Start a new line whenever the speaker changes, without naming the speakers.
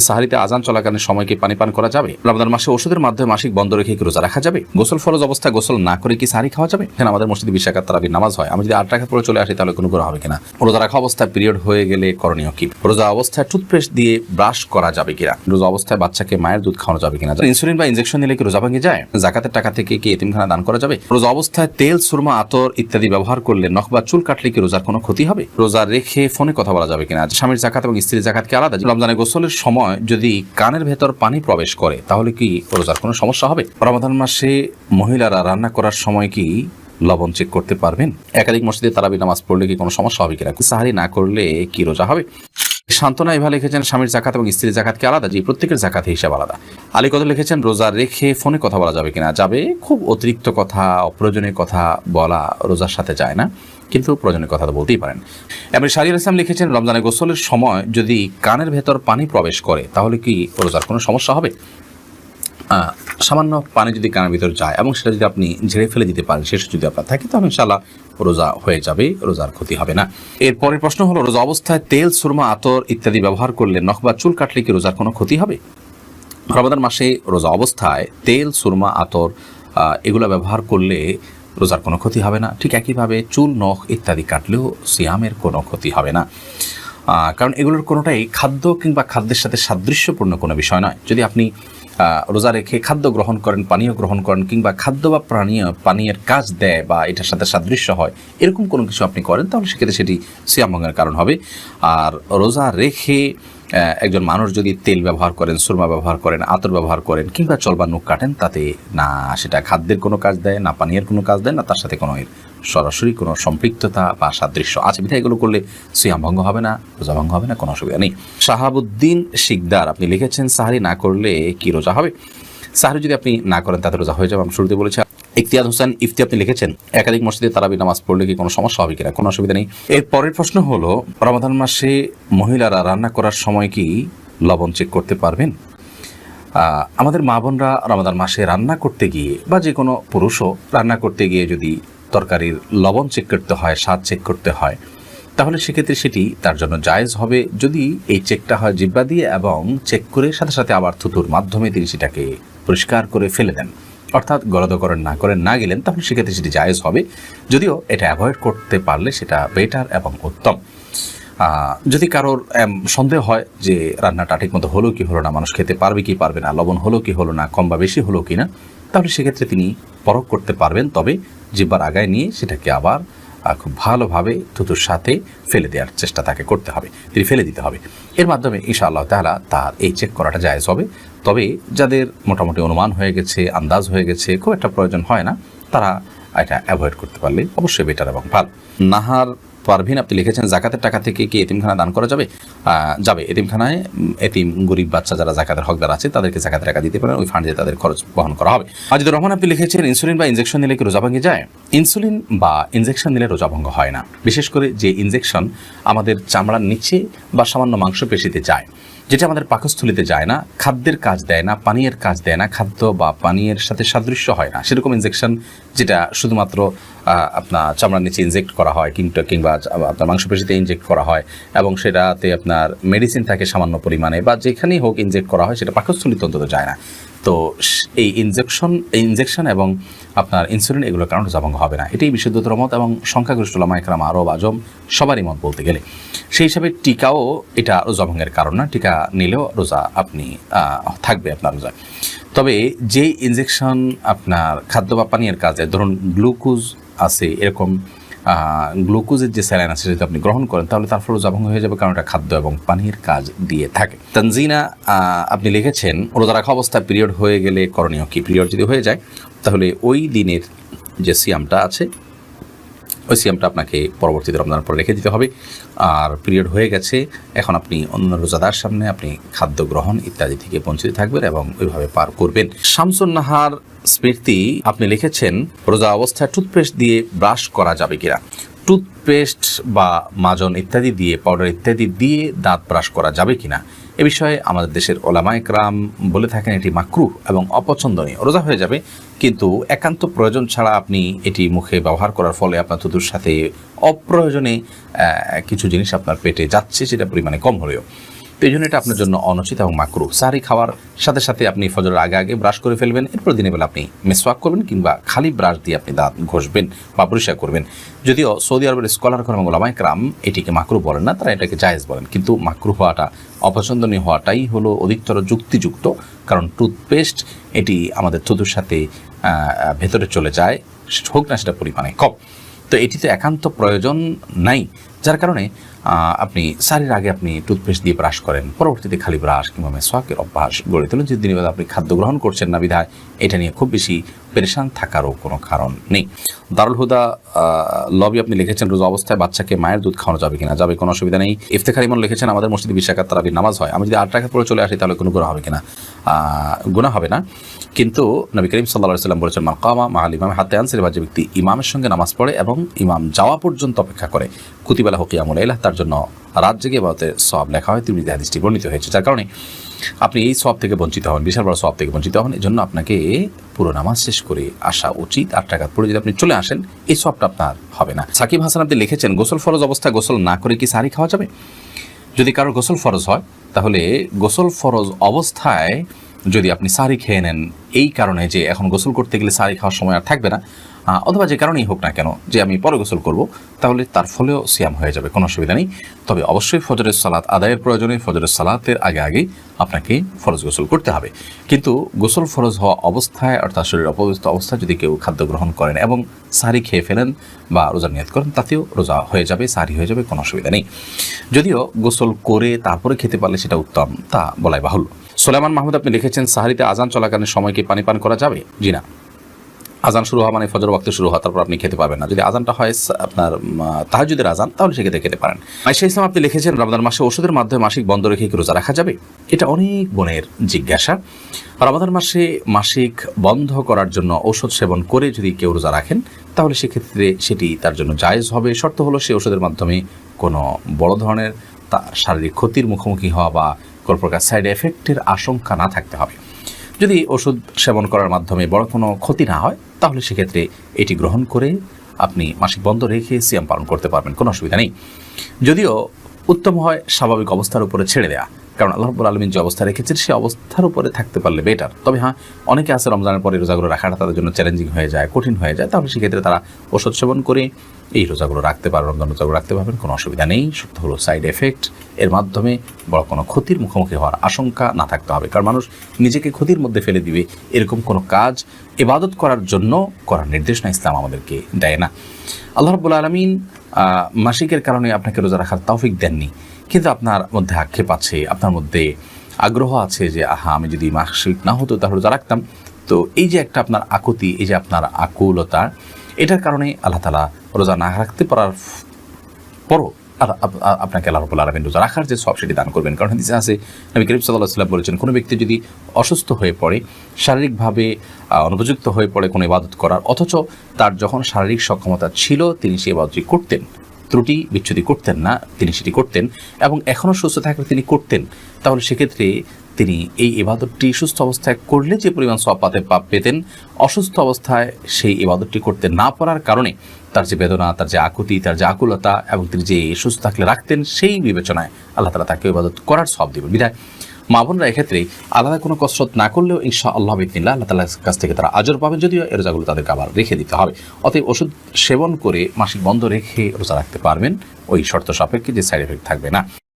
সাহারিতে আজান চলাকালীন সময় কি পানি পান করা যাবে? রমজান মাসে ওষুধের মাধ্যমে মাসিক বন্ধ রেখে কি রোজা রাখা যাবে? গোসল ফরজ অবস্থায় গোসল না করে কি সাহারি খাওয়া যাবে? এখানে আমাদের মসজিদে 20 রাকাত তারাবির নামাজ হয়, আমি যদি 8 রাকাত পরে চলে আসি তাহলে কোনো গুনাহ হবে কিনা? রোজা রাখা অবস্থায় পিরিয়ড হয়ে গেলে করণীয় কি? রোজা অবস্থায় টুথপেস্ট দিয়ে ব্রাশ করা যাবে কিনা? রোজা অবস্থায় বাচ্চাকে মায়ের দুধ খাওয়ানো যাবে কিনা? ইনসুলিন বা ইনজেকশন নিলে কি রোজা ভেঙে যায়? যাকাতের টাকা থেকে কি এতিমখানা দান করা যাবে? রোজা অবস্থায় তেল, সুরমা, আতর ইত্যাদি ব্যবহার করলে নখ বা চুল কাটলে কি রোজার কোনো ক্ষতি হবে? রোজা রেখে ফোনে কথা বলা যাবে কিনা? স্বামীর জাকাত এবং স্ত্রীর জাকাত কি আলাদা? রমজানে গোসলের সময় যদি কানের ভেতর পানি প্রবেশ করে তাহলে কি রোজার কোনো সমস্যা হবে? রমজান মাসে মহিলারা রান্না করার সময় কি লবণ চেক করতে পারবেন? একাধিক মসজিদে তারাবি নামাজ পড়লে কি কোনো সমস্যা হবে কিনা? সাহারি না করলে কি রোজা হবে? শান্তনা এভাবে লিখেছেন, স্বামীর জাকাত এবং স্ত্রীর জাকাত কি আলাদা? জি, প্রত্যেকের জাকাত হিসাব আলাদা। আলী কত লিখেছেন, রোজা রেখে ফোনে কথা বলা যাবে কিনা? যাবে। খুব অতিরিক্ত কথা, অপ্রয়োজনীয় কথা বলা রোজার সাথে যায় না, কিন্তু প্রয়োজনীয় কথা তো বলতেই পারেন। এমনি শাহরিয়ার ইসলাম লিখেছেন, রমজানে গোসলের সময় যদি কানের ভেতর পানি প্রবেশ করে তাহলে কি রোজার কোনো সমস্যা হবে? সামান্য পানি যদি কানের ভিতর যায় এবং সেটা যদি আপনি ঝেড়ে ফেলে দিতে পারেন, শেষ যদি আপনার থাকে, তাহলে ইনশাআল্লাহ রোজা হয়ে যাবে, রোজার ক্ষতি হবে না। এর পরের প্রশ্ন হলো, রোজা অবস্থায় তেল, সুরমা, আতর ইত্যাদি ব্যবহার করলে নখ বা চুল কাটলে কি রোজার কোনো ক্ষতি হবে? রমাদান মাসে রোজা অবস্থায় তেল, সুরমা, আতর এগুলো ব্যবহার করলে রোজার কোনো ক্ষতি হবে না। ঠিক একইভাবে চুল, নখ ইত্যাদি কাটলেও সিয়ামের কোনো ক্ষতি হবে না, কারণ এগুলোর কোনোটাই খাদ্য কিংবা খাদ্যের সাথে সাদৃশ্যপূর্ণ কোনো বিষয় নয়। যদি আপনি রোজা রেখে খাদ্য গ্রহণ করেন, পানীয় গ্রহণ করেন, কিংবা খাদ্য বা পানীয়ের কাজ দেয় বা এটার সাথে সাদৃশ্য হয়, এরকম কোনো কিছু আপনি করেন, তাহলে সেক্ষেত্রে সেটি সিয়াম ভঙ্গের কারণ হবে। আর রোজা রেখে একজন মানুষ যদি তেল ব্যবহার করেন, সুরমা ব্যবহার করেন, আতর ব্যবহার করেন, কিংবা চল বা নখ কাটেন, তাতে না সেটা খাদ্যের কোনো কাজ দেয়, না পানীয়ের কোনো কাজ দেয়, না তার সাথে কোনো সরাসরি কোনো সম্পৃক্ততা বা সাদৃশ্য আছে, বিধায় এগুলো করলে সিয়াম ভঙ্গ হবে না, রোজা ভঙ্গ হবে না, কোনো অসুবিধা নেই। শাহাবুদ্দিন শিকদার আপনি লিখেছেন, সাহারি না করলে কি রোজা হবে? সাহারি যদি আপনি না করেন তাতে রোজা হয়ে যাবে, আমি শুরুতে বলেছি। ইখতিয়ার হোসেন ইফতি আপনি লিখেছেন, একাধিক মসজিদে তারাবি নামাজ পড়লে কি কোনো সমস্যা হবে কিনা? কোনো অসুবিধা নেই। এর পরের প্রশ্ন হলো, রমাদান মাসে মহিলারা রান্না করার সময় কি লবণ চেক করতে পারবেন? আমাদের মা বোনরা রমাদান মাসে রান্না করতে গিয়ে, বা যে কোনো পুরুষও রান্না করতে গিয়ে যদি তরকারির লবণ চেক করতে হয়, স্বাদ চেক করতে হয়, তাহলে সেক্ষেত্রে সেটি তার জন্য জায়েজ হবে যদি এই চেকটা হয় জিহ্বা দিয়ে, এবং চেক করে সাথে সাথে আবার থুতুর মাধ্যমে তিনি সেটাকে পরিষ্কার করে ফেলে দেন, অর্থাৎ গলদকরণ না গেলেন, তাহলে সেক্ষেত্রে সেটি জায়েজ হবে। যদিও এটা অ্যাভয়েড করতে পারলে সেটা বেটার এবং উত্তম। যদি কারোর সন্দেহ হয় যে রান্নাটা ঠিক মতো হলো কি হলো না, মানুষ খেতে পারবে কি পারবে না, লবণ হলো কি হলো না, কম বা বেশি হলো কি না, তাহলে সেক্ষেত্রে তিনি পরখ করতে পারবেন, তবে জিহ্বার আগায় নিয়ে সেটাকে আবার খুব ভালোভাবে থুতুর সাথে ফেলে দেওয়ার চেষ্টা তাকে করতে হবে, তিনি ফেলে দিতে হবে। এর মাধ্যমে ইনশাআল্লাহ তাআলা তার এই চেক করাটা জায়েজ হবে। তবে যাদের মোটামুটি অনুমান হয়ে গেছে, আন্দাজ হয়ে গেছে, খুব একটা প্রয়োজন হয় না, তারা এটা অ্যাভয়েড করতে পারলে অবশ্যই বেটার এবং ভালো। নাহার পারভিন আপনি লিখেছেন, জাকাতের টাকা থেকে কি এতিমখানা দান করা যাবে? যাবে। এতিমখানায় এতিম গরিব বাচ্চা যারা জাকাতের হকদার আছে তাদেরকে জাকাতের টাকা দিতে পারেন, ওই ফান্ড দিয়ে তাদের খরচ বহন করা হবে। আজিদুর রহমান আপনি লিখেছেন, ইনসুলিন বা ইনজেকশন নিলে কি রোজা ভেঙে যায়? ইনসুলিন বা ইনজেকশন নিলে রোজা ভঙ্গ হয় না, বিশেষ করে যে ইনজেকশন আমাদের চামড়ার নিচে বা সামান্য মাংসপেশিতে যায়, যেটা আমাদের পাকস্থলিতে যায় না, খাদ্যের কাজ দেয় না, পানীয়ের কাজ দেয় না, খাদ্য বা পানীয়ের সাথে সাদৃশ্য হয় না, সেরকম ইনজেকশন যেটা শুধুমাত্র আপনার চামড়ার নিচে ইনজেক্ট করা হয়, কিংবা আপনার মাংসপেশিতে ইনজেক্ট করা হয়, এবং সেটাতে আপনার মেডিসিন থাকে সামান্য পরিমাণে, বা যেখানেই হোক ইনজেক্ট করা হয়, সেটা পাকস্থলিতে অন্তত যায় না। তো এই ইনজেকশন এবং আপনার ইনসুলিন এগুলোর কারণে রোজা ভঙ্গ হবে না, এটাই বিশুদ্ধতর মত এবং সংখ্যাগরিষ্ঠ উলামা ইকরাম, আরব আজম সবারই মত বলতে গেলে। সেই হিসাবে টিকাও এটা রোজা ভঙ্গের কারণ না, টিকা নিলেও রোজা আপনি থাকবে আপনার রোজা। তবে যে ইনজেকশন আপনার খাদ্য বা পানীয়ের কাজে, ধরুন গ্লুকোজ আছে, এরকম গ্লুকোজের যে স্যালাইন আছে যদি আপনি গ্রহণ করেন, তাহলে তার ফলে রোজা ভঙ্গ হয়ে যাবে, কারণ এটা খাদ্য এবং পানির কাজ দিয়ে থাকে। তানজিনা আপনি লিখেছেন, রোজা রাখা অবস্থায় পিরিয়ড হয়ে গেলে করণীয় কি? পিরিয়ড যদি হয়ে যায় তাহলে ওই দিনের যে সিয়ামটা আছে, ওই সিয়ামটা আপনাকে পরবর্তীতে রমজানের পর রেখে দিতে হবে। আর পিরিয়ড হয়ে গেছে, এখন আপনি অন্য রোজাদার সামনে আপনি খাদ্য গ্রহণ ইত্যাদি থেকে বঞ্চিত থাকবেন এবং ওইভাবে পার করবেন। শামসুন নাহার স্মৃতি আপনি লিখেছেন, রোজা অবস্থায় টুথপেস্ট দিয়ে ব্রাশ করা যাবে কিনা? টুথপেস্ট বা মাজন ইত্যাদি দিয়ে, পাউডার ইত্যাদি দিয়ে দাঁত ব্রাশ করা যাবে কিনা, এ বিষয়ে আমাদের দেশের ওলামা ইকরাম বলে থাকেন এটি মাকরুহ এবং অপছন্দনীয়। রোজা হয়ে যাবে, কিন্তু একান্ত প্রয়োজন ছাড়া আপনি এটি মুখে ব্যবহার করার ফলে আপনার থুতুর সাথে অপ্রয়োজনে কিছু জিনিস আপনার পেটে যাচ্ছে, সেটা পরিমাণে কম হলেও। তো এই জন্য এটা আপনার জন্য অনুচিত এবং মাকরুহ। সাহরি খাওয়ার সাথে সাথে আপনি ফজরের আগে আগে ব্রাশ করে ফেলবেন, এরপর দিনের বেলা আপনি মেসওয়াক করবেন কিংবা খালি ব্রাশ দিয়ে আপনি দাঁত ঘষবেন বা পরিষ্কার করবেন। যদিও সৌদি আরবের স্কলারগণ এবং ওলামায়ে কেরাম এটিকে মাকরুহ বলেন না, তারা এটাকে জায়েজ বলেন, কিন্তু মাকরুহ হওয়াটা, অপছন্দনীয় হওয়াটাই হলো অধিকতর যুক্তিযুক্ত। কারণ টুথপেস্ট এটি আমাদের থুতুর সাথে ভেতরে চলে যায়, হোক না সেটা পরিমাণে কম, তো এটিতে একান্ত প্রয়োজন নাই, যার কারণে আপনি সারির আগে আপনি টুথপেস্ট দিয়ে ব্রাশ করেন, পরবর্তীতে খালি ব্রাশ কিংবা মেসওয়াকের অভ্যাস গড়ে তোলেন। যে দিনের বেলা আপনি খাদ্য গ্রহণ করছেন না বিধায় এটা নিয়ে খুব বেশি পেরেশান থাকারও কোনো কারণ নেই। দারুল হুদা লবি আপনি লিখেছেন, রোজা অবস্থায় বাচ্চাকে মায়ের দুধ খাওয়ানো যাবে কিনা? যাবে, কোনো অসুবিধা নেই। ইফতেখার ইমন লিখেছেন, আমাদের মসজিদে 20 রাকাত তারাবির নামাজ হয়, আমি যদি 8 রাকাত পরে চলে আসি তাহলে কোনো গুনাহ হবে কিনা? গুনাহ হবে না, কিন্তু নবী করিম সাল্লাল্লাহু আলাইহি ওয়াসাল্লাম বলেছেন, মাকামা মাআল ইমাম হাত্তা ইয়ানসির, যে ব্যক্তি ইমামের সঙ্গে নামাজ পড়ে এবং ইমাম যাওয়া পর্যন্ত অপেক্ষা করে, কুতিবা লাহু কিয়ামুল লাইল, তার জন্য রাত জেগে ইবাদতের সওয়াব লেখা হয়। তিরমিজি হাদিসটি বর্ণিত হয়েছে, যার কারণে আপনি এই সওয়াব থেকে বঞ্চিত হন, বিশাল বড় সওয়াব থেকে বঞ্চিত হন। এজন্য আপনাকে পুরো নামাজ শেষ করে আসা উচিত। 8 রাকাত পড়ে যদি আপনি চলে আসেন এই সওয়াবটা আপনার হবে না। সাকিব হাসান আপনি লিখেছেন, গোসল ফরজ অবস্থায় গোসল না করে কি সাহরি খাওয়া যাবে? যদি কারোর গোসল ফরজ হয় তাহলে গোসল ফরজ অবস্থায় যদি আপনি সাহরি খেয়ে নেন এই কারণে যে এখন গোসল করতে গেলে সাহরি খাওয়ার সময় আর থাকবে না, অথবা যে কারণেই হোক না কেন যে আমি পরে গোসল করব, তাহলে তার ফলেও সিয়াম হয়ে যাবে, কোনো অসুবিধা নেই। তবে অবশ্যই ফজরের সালাত আদায়ের প্রয়োজনে ফজরের সালাতের আগে আগেই আপনাকে ফরজ গোসল করতে হবে। কিন্তু গোসল ফরজ হওয়া অবস্থায় অর্থাৎ শরীর অপবিত্র অবস্থায় যদি কেউ খাদ্য গ্রহণ করেন এবং সাহরি খেয়ে ফেলেন বা রোজা নিয়ত করেন, তাতেও রোজা হয়ে যাবে, সাহরি হয়ে যাবে, কোনো অসুবিধা নেই। যদিও গোসল করে তারপরে খেতে পারলে সেটা উত্তম, তা বলাই বাহুল্য। সোলাইমান মাহমুদ আপনি লিখেছেন, সাহরিতে আজান চলাকালীন সময় কি পানি পান করা যাবে? জি না। আজান শুরু হওয়া মানে ফজর ওয়াক্তে শুরু হওয়া, তারপর আপনি খেতে পারবেন না। যদি আজানটা হয় আপনার তাহাজ্জুদের আজান, তাহলে সেক্ষেত্রে খেতে পারেন। আয়েশা ইসলাম আপনি লিখেছেন, রমজান মাসে ওষুধের মাধ্যমে মাসিক বন্ধ রেখে কি রোজা রাখা যাবে? এটা অনেক বোনের জিজ্ঞাসা। রমজান মাসে মাসিক বন্ধ করার জন্য ঔষধ সেবন করে যদি কেউ রোজা রাখেন তাহলে সেক্ষেত্রে সেটি তার জন্য জায়েজ হবে। শর্ত হলো সে ওষুধের মাধ্যমে কোনো বড় ধরনের শারীরিক ক্ষতির মুখোমুখি হওয়া বা কোনো প্রকার সাইড এফেক্টের আশঙ্কা না থাকতে হবে। যদি ওষুধ সেবন করার মাধ্যমে বড় কোনো ক্ষতি না হয় তাহলে সেক্ষেত্রে এটি গ্রহণ করে আপনি মাসিক বন্ধ রেখে সিয়াম পালন করতে পারবেন, কোনো অসুবিধা নেই। যদিও উত্তম হয় স্বাভাবিক অবস্থার উপরে ছেড়ে দেওয়া, কারণ আল্লাহ রাব্বুল আলামিন যে অবস্থা রেখেছেন সেই অবস্থার উপরে থাকতে পারলে বেটার। তবে হ্যাঁ, অনেকে আছে রমজানের পরে রোজাগুলো রাখাটা তাদের জন্য চ্যালেঞ্জিং হয়ে যায়, কঠিন হয়ে যায়, তাহলে সেক্ষেত্রে তারা ওষুধ সেবন করে এই রোজাগুলো রাখতে পারে, রমজান রোজাগুলো রাখতে পারবেন, কোনো অসুবিধা নেই। সত্য হলো সাইড এফেক্ট এর মাধ্যমে বড় কোনো ক্ষতির মুখোমুখি হওয়ার আশঙ্কা না থাকতে হবে, কারণ মানুষ নিজেকে ক্ষতির মধ্যে ফেলে দিবে এরকম কোনো কাজ ইবাদত করার জন্য করার নির্দেশনা ইসলাম আমাদেরকে দেয় না। আল্লাহ রাব্বুল আলামিন মাসিকের কারণে আপনাকে রোজা রাখার তৌফিক দেননি, কিন্তু আপনার মধ্যে আক্ষেপ আছে, আপনার মধ্যে আগ্রহ আছে যে আমি যদি মাসিক না হতো তাহলে রোজা রাখতাম। তো এই যে একটা আপনার আকুতি, এই যে আপনার আকুলতা, এটার কারণে আল্লাহ তাআলা রোজা না রাখতে পারার পরও আপনাকে আল্লাহ রাব্বুল আলামিন রোজা রাখার যে সব সেটি দান করবেন। কারণ হাদিসে আছে, নবী করিম সাল্লাল্লাহু আলাইহি ওয়াসাল্লাম বলেছেন, কোনো ব্যক্তি যদি অসুস্থ হয়ে পড়ে, শারীরিকভাবে অনুপযুক্ত হয়ে পড়ে কোনো ইবাদত করার, অথচ তার যখন শারীরিক সক্ষমতা ছিল তিনি সেই ইবাদতটি করতেন, ত্রুটি বিচ্যুতি করতেন না, তিনি সেটি করতেন এবং এখনও সুস্থ থাকলে তিনি করতেন, তাহলে সেক্ষেত্রে তিনি এই ইবাদতটি সুস্থ অবস্থায় করলে যে পরিমাণ সওয়াব পেতেন, অসুস্থ অবস্থায় সেই ইবাদতটি করতে না পারার কারণে তার যে বেদনা, তার যে আকুতি, তার যে আকুলতা এবং তিনি যে সুস্থ থাকলে রাখতেন, সেই বিবেচনায় আল্লাহ তাআলা তাকে ইবাদত করার সওয়াব দিবেন। বিধায় মা বোনরা এক্ষেত্রে আলাদা কোনো কসরত না করলেও ইনশাআল্লাহ বিদিনিল্লাহ আল্লাহ তাআলার কাছ থেকে তারা আজর পাবেন, যদিও এর রোজাগুলো তাদেরকে আবার রেখে দিতে হবে। অতএব ওষুধ সেবন করে মাসিক বন্ধ রেখে রোজা রাখতে পারবেন, ওই শর্ত সাপেক্ষে যে সাইড এফেক্ট থাকবে না।